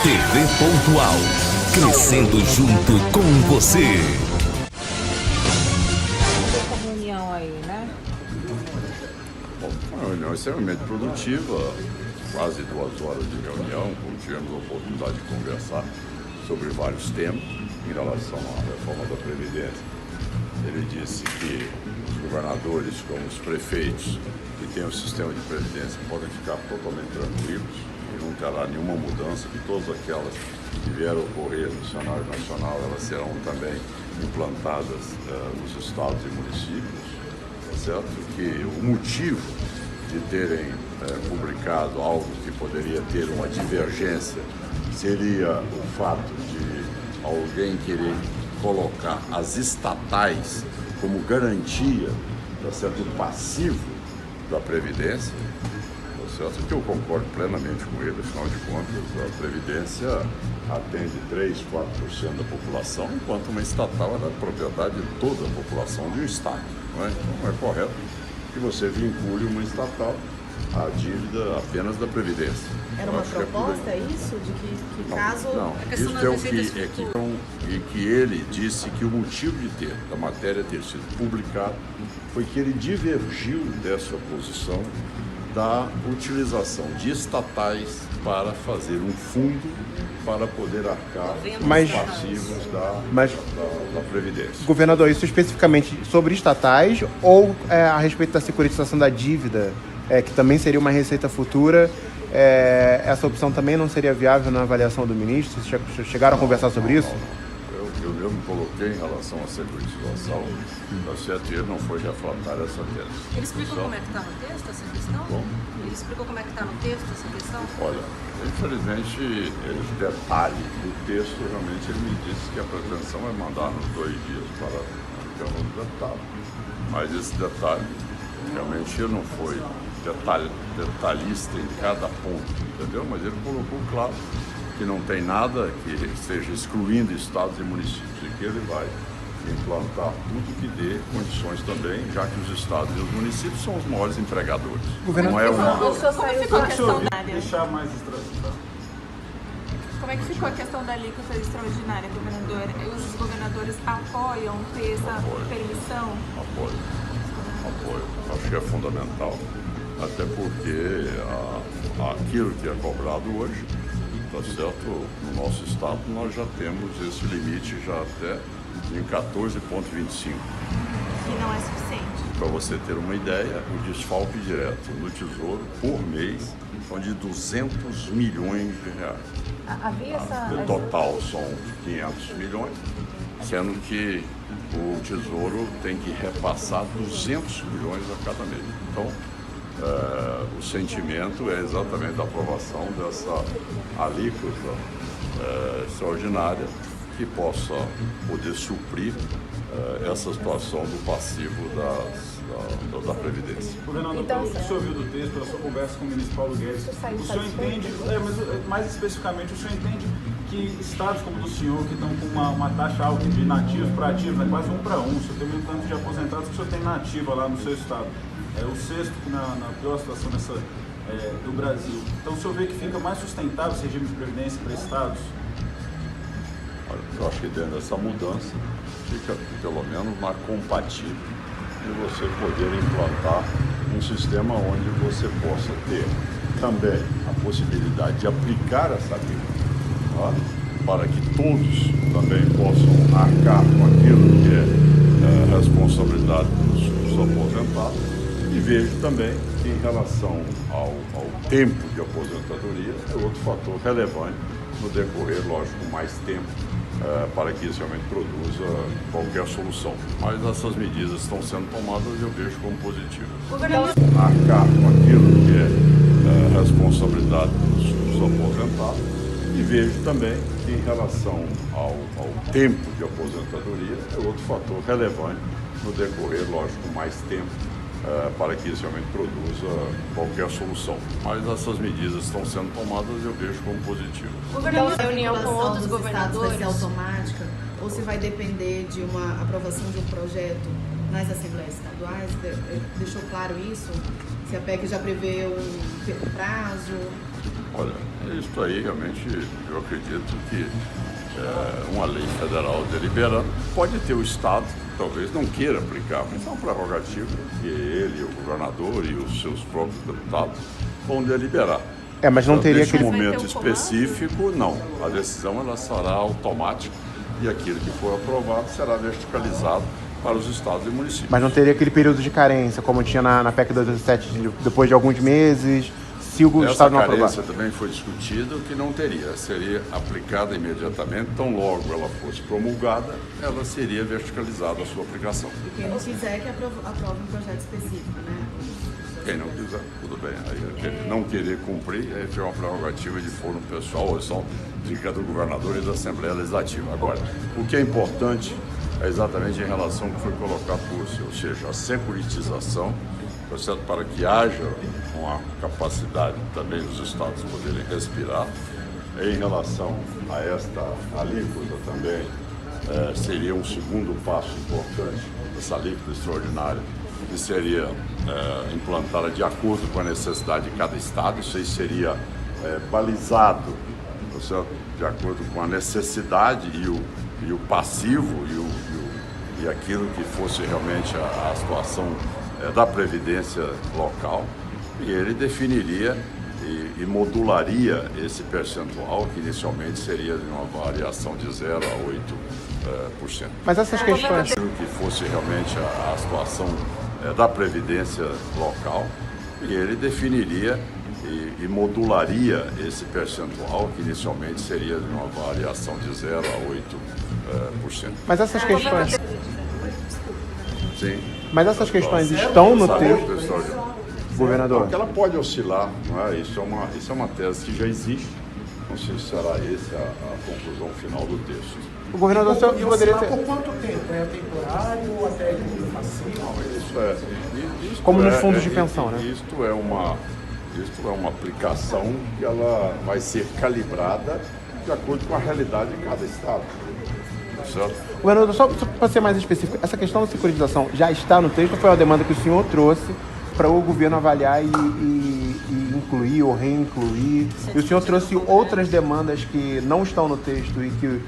TV Pontual, crescendo junto com você. Essa reunião aí, né? Uma reunião extremamente produtiva, quase 2 horas de reunião, tivemos a oportunidade de conversar sobre vários temas em relação à reforma da Previdência. Ele disse que os governadores, como os prefeitos, que têm o sistema de Previdência, podem ficar totalmente tranquilos e não terá nenhuma mudança, que todas aquelas que vieram ocorrer no cenário nacional, elas serão também implantadas nos estados e municípios, tá certo? Que o motivo de terem publicado algo que poderia ter uma divergência seria o fato de alguém querer colocar as estatais como garantia, tá certo, do passivo da Previdência, tá certo? Que eu concordo plenamente com ele, afinal de contas, a Previdência atende 3, 4% da população, enquanto uma estatal é propriedade de toda a população de um estado, não é? Então é correto que você vincule uma estatal à dívida apenas da Previdência. Era uma proposta, isso? De que caso... Não, isso é o que ele disse que o motivo de ter, da matéria ter sido publicado, foi que ele divergiu dessa posição da utilização de estatais para fazer um fundo para poder arcar os passivos da Previdência. Governador, isso especificamente sobre estatais ou a respeito da securitização da dívida, que também seria uma receita futura? Essa opção também não seria viável na avaliação do ministro? Vocês chegaram a conversar sobre isso? Eu me coloquei em relação à securitização, tá certo? E ele não foi refratário essa tese. Ele explicou como é que está no texto essa questão? Bom. Ele explicou como é que está no texto essa questão? Olha, infelizmente, o detalhe do texto, realmente ele me disse que a pretensão é mandar nos 2 dias para a Câmara dos Deputados. Mas esse detalhe, realmente ele não foi detalhista em cada ponto, entendeu? Mas ele colocou claro que não tem nada que esteja excluindo estados e municípios e que ele vai implantar tudo que dê condições também, já que os estados e os municípios são os maiores empregadores. Governador, não é uma... Como ficou a questão da área? Deixar mais extraordinário. Como é que ficou a questão da alíquota extraordinária, governador? Os governadores apoiam ter essa permissão? Apoio. Acho que é fundamental. Até porque aquilo que é cobrado hoje, tá certo? No nosso estado nós já temos esse limite já até em 14,25. Que não é suficiente. Para você ter uma ideia, o desfalque direto no Tesouro por mês são de 200 milhões de reais. Havia essa... No total são 500 milhões, sendo que o Tesouro tem que repassar 200 milhões a cada mês. Então, o sentimento é exatamente a aprovação dessa alíquota extraordinária que possa poder suprir essa situação do passivo da Previdência. Governador, pelo que o senhor viu do texto, pela sua conversa com o ministro Paulo Guedes, o senhor entende, mas mais especificamente, o senhor entende que estados como o do senhor, que estão com uma taxa alta de nativos para ativos, né, quase 1 para 1, o senhor tem um tanto de aposentados que o senhor tem na ativa lá no seu estado. É o 6º na pior situação do Brasil. Então o senhor vê que fica mais sustentável esse regime de previdência para estados? Olha, eu acho que dentro dessa mudança fica pelo menos mais compatível de você poder implantar um sistema onde você possa ter também a possibilidade de aplicar essa alíquota, tá? Para que todos também possam arcar com aquilo que é responsabilidade dos aposentados. E vejo também que em relação ao tempo de aposentadoria é outro fator relevante no decorrer, lógico, mais tempo para que isso realmente produza qualquer solução. Mas essas medidas estão sendo tomadas e eu vejo como positivas. Arcar com aquilo que é responsabilidade dos aposentados e vejo também que em relação ao tempo de aposentadoria é outro fator relevante no decorrer, lógico, mais tempo para que isso realmente produza qualquer solução. Mas essas medidas estão sendo tomadas e eu vejo como positivas. Então, a reunião com outros governadores vai ser automática ou se vai depender de uma aprovação de um projeto nas assembleias estaduais? Deixou claro isso? Se a PEC já prevê um prazo? Olha, isso aí realmente eu acredito que uma lei federal deliberando pode ter o Estado, talvez não queira aplicar, mas é uma prerrogativa que ele, o governador e os seus próprios deputados vão deliberar. Mas não teria Nesse aquele... momento específico, não. A decisão ela será automática e aquilo que for aprovado será verticalizado para os estados e municípios. Mas não teria aquele período de carência, como tinha na PEC 2007, depois de alguns meses, se o Estado não aprovar? Essa carência também foi discutida, que não teria. Seria aplicada imediatamente, tão logo ela fosse promulgada, ela seria verticalizada a sua aplicação. E quem não quiser que aprove um projeto específico, né? Quem não quiser, tudo bem. Aí, não querer cumprir é uma prerrogativa de foro pessoal, ou só fica do governador e da Assembleia Legislativa. Agora, o que é importante é exatamente em relação ao que foi colocado por você, ou seja, a securitização, para que haja uma capacidade também dos estados poderem respirar. Em relação a esta alíquota também, seria um segundo passo importante, essa alíquota extraordinária, que seria implantada de acordo com a necessidade de cada estado. Isso aí seria balizado, de acordo com a necessidade e o passivo e aquilo que fosse realmente a situação da Previdência local, e ele definiria e modularia esse percentual, que inicialmente seria de uma variação de 0% a 8%. Mas essas questões... Que fosse realmente a situação da Previdência local, e ele definiria e modularia esse percentual, que inicialmente seria de uma variação de 0% a 8%. Mas essas questões... Sim. Mas essas questões estão no texto, governador? Porque ela pode oscilar, não é? Isso é uma tese que já existe. Não sei se será essa a conclusão final do texto. O governador só poderia ter... Por quanto tempo? É temporário ou até passivo? Como nos fundos de pensão, né? Isto é uma aplicação que ela vai ser calibrada de acordo com a realidade de cada estado. Certo? Governador, só para ser mais específico, essa questão da securitização já está no texto ou foi uma demanda que o senhor trouxe para o governo avaliar e incluir ou reincluir? E o senhor trouxe outras demandas que não estão no texto e que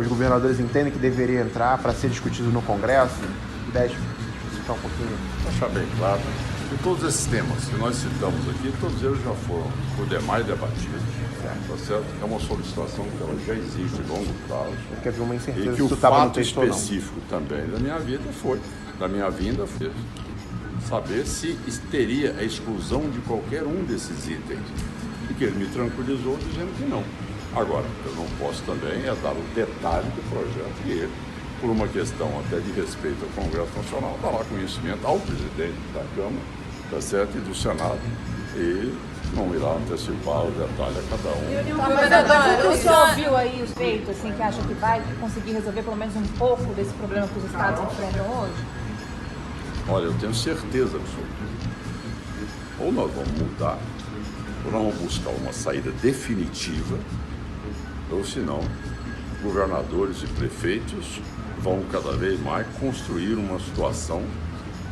os governadores entendem que deveria entrar para ser discutido no Congresso? Deixa eu explicar um pouquinho. Deixar bem claro que todos esses temas que nós citamos aqui, todos eles já foram por demais debatidos. Tá certo? É uma solicitação que ela já existe a longo prazo. Quer ver uma incerteza e que se o isso estava no fato texto ou não. específico também da minha vinda foi saber se teria a exclusão de qualquer um desses itens. E que ele me tranquilizou dizendo que não. Agora, eu não posso também dar o detalhe do projeto que ele, por uma questão até de respeito ao Congresso Nacional, dará conhecimento ao presidente da Câmara, tá certo, e do Senado, e não irá antecipar o detalhe a cada um. O senhor viu aí os feitos, assim, que acha que vai conseguir resolver pelo menos um pouco desse problema que os estados enfrentam hoje? Olha, eu tenho certeza absoluta. Ou nós vamos mudar, ou nós vamos buscar uma saída definitiva, ou senão, governadores e prefeitos vão cada vez mais construir uma situação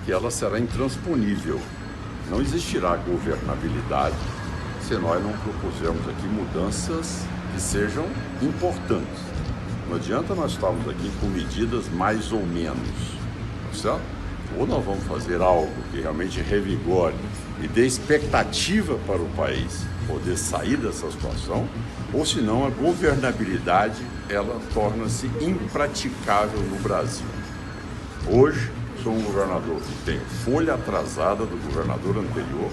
que ela será intransponível. Não existirá governabilidade se nós não propusermos aqui mudanças que sejam importantes. Não adianta nós estarmos aqui com medidas mais ou menos, certo? Ou nós vamos fazer algo que realmente revigore e dê expectativa para o país poder sair dessa situação, ou senão a governabilidade ela torna-se impraticável no Brasil. Hoje, sou um governador que tem folha atrasada do governador anterior,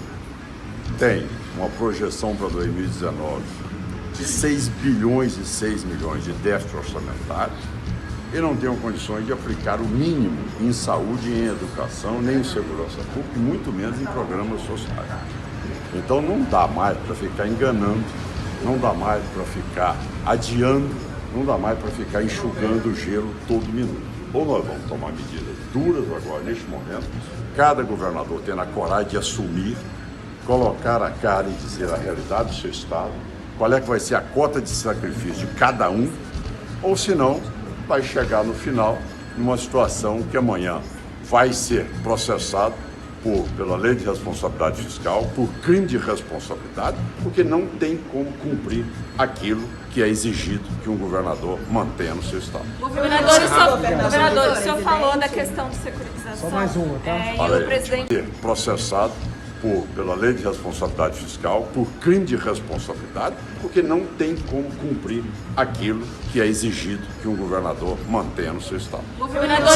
tem uma projeção para 2019 de 6 bilhões e 6 milhões de déficit orçamentário e não tenho condições de aplicar o mínimo em saúde, em educação, nem em segurança pública, e muito menos em programas sociais. Então não dá mais para ficar enganando, não dá mais para ficar adiando, não dá mais para ficar enxugando o gelo todo minuto. Ou nós vamos tomar medidas duras agora, neste momento, cada governador tendo a coragem de assumir, colocar a cara e dizer a realidade do seu estado, qual é que vai ser a cota de sacrifício de cada um, ou senão vai chegar no final numa situação que amanhã vai ser processado pela lei de responsabilidade fiscal, por crime de responsabilidade, porque não tem como cumprir aquilo que é exigido que um governador mantenha no seu estado. Governador, o senhor falou da questão de securitização. Só mais uma, tá? E o presidente... Processado pela lei de responsabilidade fiscal, por crime de responsabilidade, porque não tem como cumprir aquilo que é exigido que um governador mantenha no seu estado. Governador,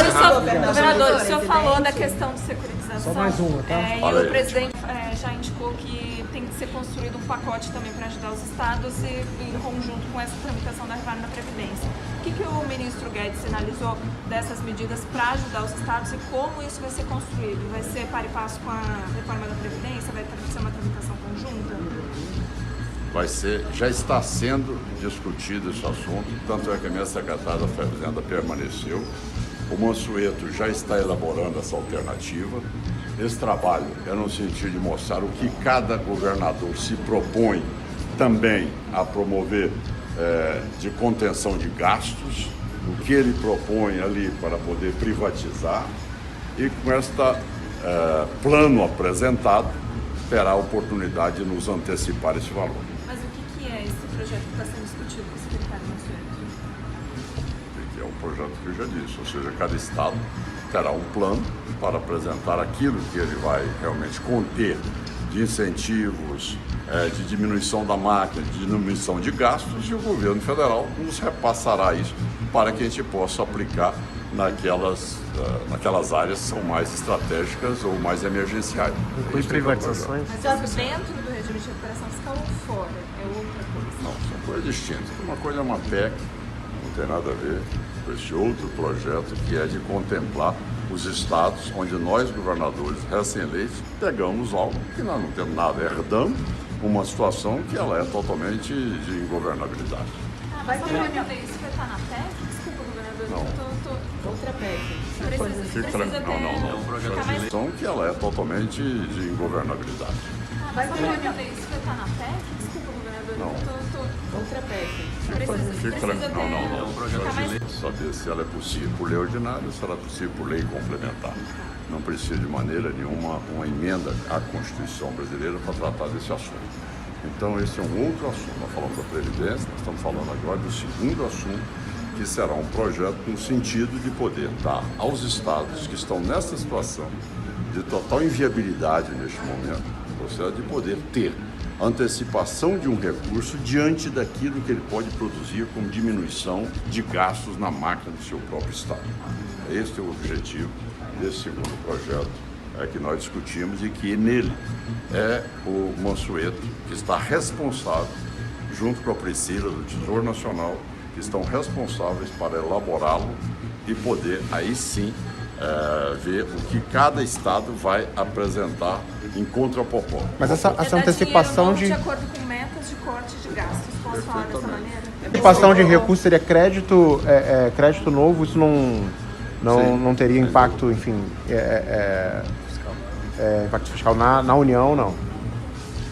o senhor falou da questão de securitização. Só mais uma, tá? E o presidente já indicou que tem que ser construído um pacote também para ajudar os estados e em conjunto com essa tramitação da reforma da Previdência. O que o ministro Guedes sinalizou dessas medidas para ajudar os estados e como isso vai ser construído? Vai ser para e passo com a reforma da Previdência? Vai ser uma tramitação conjunta? Já está sendo discutido esse assunto, tanto é que a minha secretária da Fazenda permaneceu. O Mansueto já está elaborando essa alternativa. Esse trabalho é no sentido de mostrar o que cada governador se propõe também a promover de contenção de gastos, o que ele propõe ali para poder privatizar, e com este plano apresentado, terá a oportunidade de nos antecipar esse valor. Mas o que é esse projeto que está sendo discutido com o secretário Mansueto? É um projeto que eu já disse, ou seja, cada estado terá um plano para apresentar aquilo que ele vai realmente conter de incentivos, de diminuição da máquina, de diminuição de gastos, e o governo federal nos repassará isso para que a gente possa aplicar naquelas áreas que são mais estratégicas ou mais emergenciais. Inclui privatizações? Mas dentro do regime de recuperação fiscal ou fora? É outra coisa? Não, são coisas distintas. Uma coisa é uma PEC, não tem nada a ver com esse outro projeto que é de contemplar os estados onde nós, governadores recém-eleitos, pegamos algo que nós não temos nada, herdamos uma situação que ela é totalmente de ingovernabilidade. Mas isso vai estar na PEC? Desculpa, governador. Não. Outra PEC. Não. A situação que ela é totalmente de ingovernabilidade. Mas isso vai estar na PEC? Desculpa, governador. Não. Outra PEC. Não. Saber se ela é possível por lei ordinária ou se ela é possível por lei complementar. Não precisa de maneira nenhuma uma emenda à Constituição brasileira para tratar desse assunto. Então esse é um outro assunto. Nós falamos da Previdência, nós estamos falando agora do segundo assunto, que será um projeto no sentido de poder dar aos estados que estão nessa situação de total inviabilidade neste momento, ou seja, de poder ter antecipação de um recurso diante daquilo que ele pode produzir como diminuição de gastos na máquina do seu próprio estado. Este é o objetivo desse segundo projeto que nós discutimos e que nele é o Mansueto que está responsável, junto com a Priscila do Tesouro Nacional, que estão responsáveis para elaborá-lo e poder aí sim ver o que cada estado vai apresentar em contraproposta. Mas essa antecipação de acordo com metas de corte de gastos, posso falar dessa maneira? Antecipação de recurso seria crédito, crédito novo, isso não teria impacto, enfim, impacto fiscal na União, não.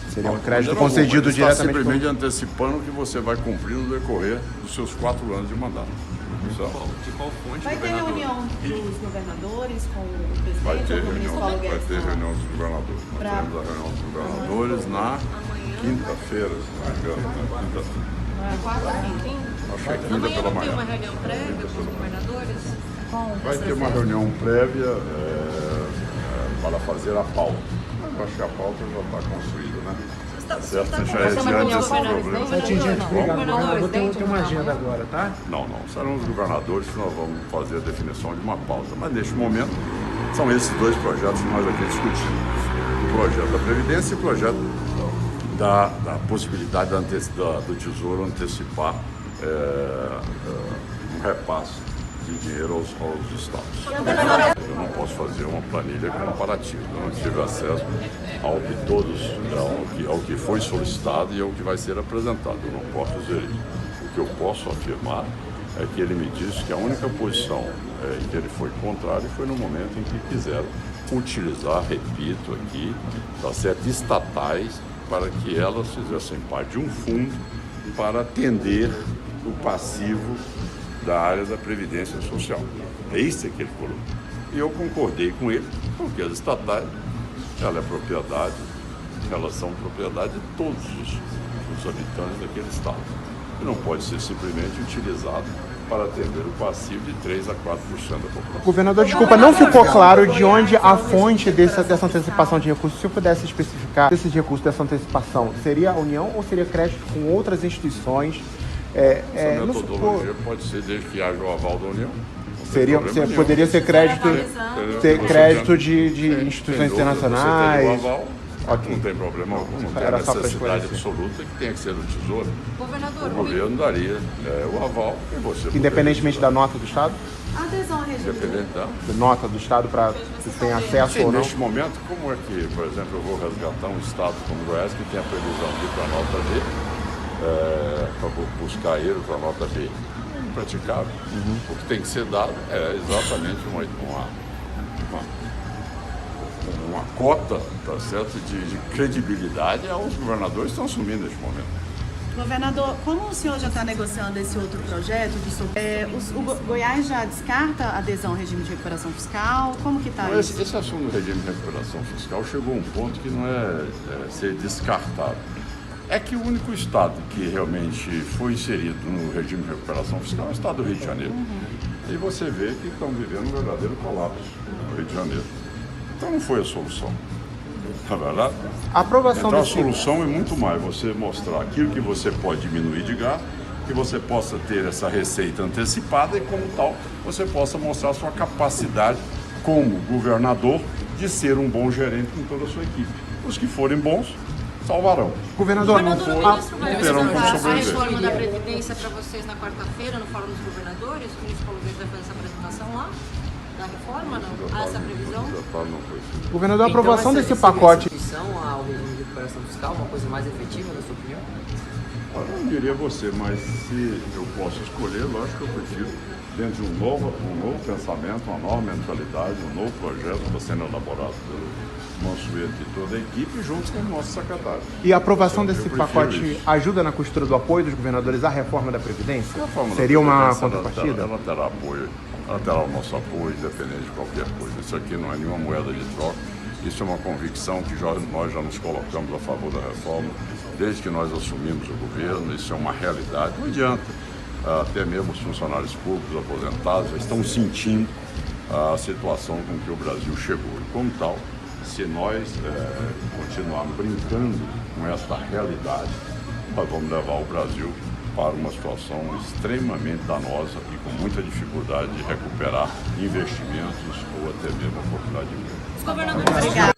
Seria um crédito concedido diretamente. Está simplesmente antecipando que você vai cumprir no decorrer dos seus 4 anos de mandato. De qual fonte? Vai ter reunião dos governadores com o presidente? Vai ter ou com o ministro Paulo Guedes? Vai ter reunião dos governadores. Nós temos a reunião dos governadores na quinta-feira, se não me engano. Acho que é quinta pela manhã. Vai ter uma reunião prévia com os governadores? Vai ter uma reunião prévia para fazer a pauta. Eu acho que a pauta já está construída, né? Tá certo? Você já é diante desses problemas. Eu tenho uma agenda agora, tá? Não. Serão os governadores que nós vamos fazer a definição de uma pauta. Mas neste momento, são esses 2 projetos que nós aqui discutimos. O projeto da Previdência e o projeto da possibilidade do Tesouro antecipar um repasse de dinheiro aos estados. Eu não posso fazer uma planilha comparativa, eu não tive acesso ao que foi solicitado e ao que vai ser apresentado. Eu não posso dizer isso. O que eu posso afirmar é que ele me disse que a única posição em que ele foi contrário foi no momento em que quiseram utilizar, repito aqui, estatais para que elas fizessem parte de um fundo para atender o passivo da área da Previdência Social. É isso que ele colocou. E eu concordei com ele, porque as estatais, ela é propriedade, elas são propriedade de todos os habitantes daquele estado. E não pode ser simplesmente utilizado para atender o passivo de 3 a 4% da população. Governador, desculpa, não ficou claro de onde a fonte dessa antecipação de recursos. Se eu pudesse especificar esses recursos dessa antecipação, seria a União ou seria crédito com outras instituições? Essa metodologia pode ser desde que haja o aval da União. Poderia ser crédito de instituições internacionais. Você tem o aval, não tem problema algum, não tem a necessidade absoluta que tenha que ser do Tesouro. Governador, o governo daria o aval e você... Independentemente da nota do Estado? Adesão ao regime. Independente da nota do Estado para que tenha acesso ou não? Neste momento, como é que, por exemplo, eu vou resgatar um Estado como Goiás que tem a previsão de ir para a nota B, para buscar ele para a nota B? Impraticável. O que tem que ser dado é exatamente uma cota, tá certo, de credibilidade aos governadores que estão assumindo neste momento. Governador, como o senhor já está negociando esse outro projeto, o Goiás já descarta a adesão ao regime de recuperação fiscal? Como que está isso? Esse assunto do regime de recuperação fiscal chegou a um ponto que não é ser descartado. É que o único estado que realmente foi inserido no regime de recuperação fiscal é o estado do Rio de Janeiro. E você vê que estão vivendo um verdadeiro colapso no Rio de Janeiro. Então não foi a solução. Na verdade, a solução é muito mais você mostrar aquilo que você pode diminuir de gasto, que você possa ter essa receita antecipada e, como tal, você possa mostrar a sua capacidade como governador de ser um bom gerente com toda a sua equipe. Os que forem bons, salvarão. Governador, não terão como a sobreviver. reforma da Previdência para vocês na quarta-feira, no Fórum dos Governadores, o ministro Paulo Guedes vai fazer essa apresentação lá? Da reforma, não? Há essa previsão? Governador, a aprovação desse pacote... ao regime de recuperação fiscal, uma coisa mais efetiva, na sua opinião? Eu não diria você, mas se eu posso escolher, lógico que eu prefiro, dentro de um novo pensamento, uma nova mentalidade, um novo projeto que está sendo elaborado pelo Mansueto e toda a equipe, juntos com o nosso secretário. E a aprovação desse pacote ajuda na costura do apoio dos governadores à reforma da Previdência? Seria uma contrapartida? Ela terá apoio, ela terá o nosso apoio, independente de qualquer coisa. Isso aqui não é nenhuma moeda de troca. Isso é uma convicção que nós já nos colocamos a favor da reforma, desde que nós assumimos o governo. Isso é uma realidade. Não adianta, até mesmo os funcionários públicos aposentados já estão sentindo a situação com que o Brasil chegou. E como tal, se nós continuarmos brincando com esta realidade, nós vamos levar o Brasil para uma situação extremamente danosa e com muita dificuldade de recuperar investimentos ou até mesmo a oportunidade de emprego. Os governadores... Obrigada.